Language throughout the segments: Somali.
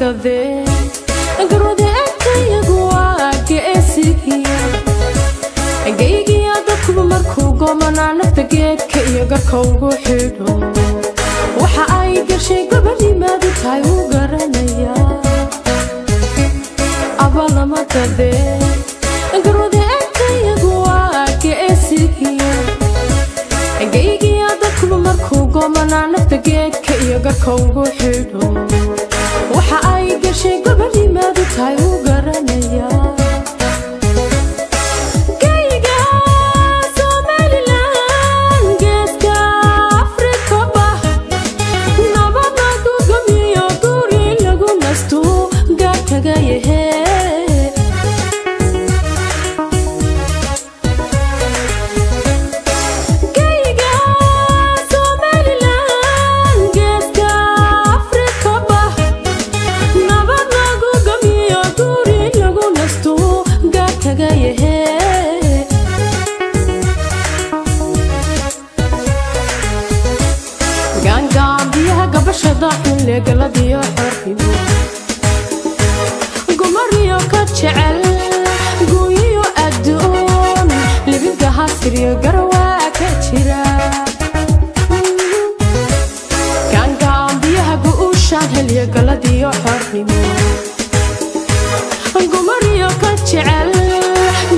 matade garwade akayagwa geesigiya geygiya dadku markuu goomana nafta geedka iyo garka ugu xidho waxa ay gashay gabadhimaadu tahay u garanaya abala matade garwade akayagwa geesigiya geygiya dadku markuu goomana nafta geedka iyo garka ugu xidho waxa ay gashay gabadhimaadu tahay u garanaya قلبي حرفي قمري كتشعل قوي أدون لبنت حسري قروا كتشرا كان قلبي قوشان هلي قلبي حرفي قمري كتشعل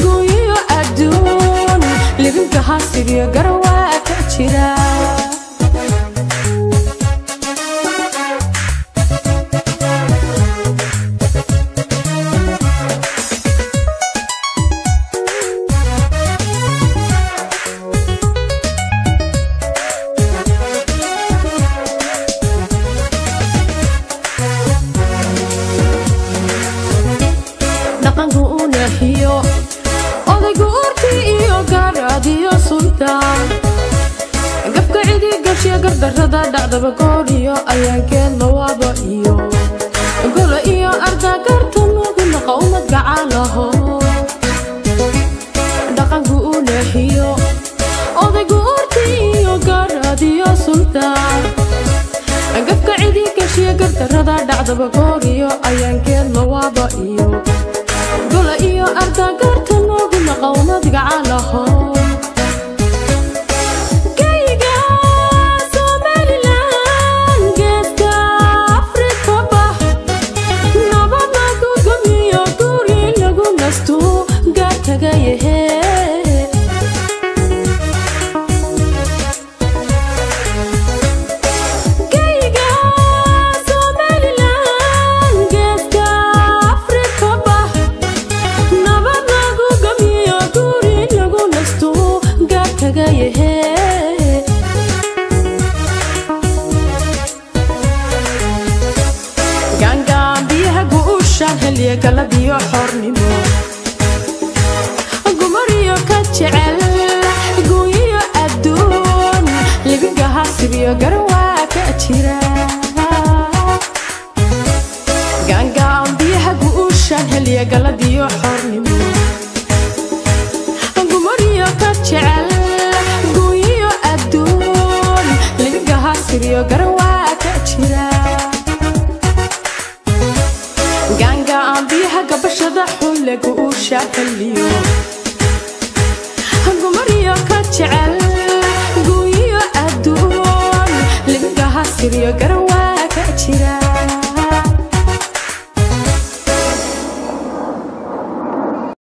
قوي أدون لبنت حسري قروا كتشرا darada dhacdaba gooriyo ayaan keen lawaaba iyo golo iyo arda gartan ugu naqawmad gacalaho dhaqanku u leexiyo odaygu urti iyo garadiyo sultaan gabka cidi gashiya gardarada dhacdaba gooriyo ayaan keen lawaaba iyo golo iyo arda gartan ugu naqawmad gacalaho قلبي حرني قمري كتشعل قوي أدون لبنك حسبي قروا كتشرا قام بيها قوشان هلي قلبي حرني قمري كتشعل قوي أدون لبنك حسبي قروا كتشرا قبشة حولك وشاكليو قمريو كتشعل قويو أدون لبنك حسريو قروا كتشرا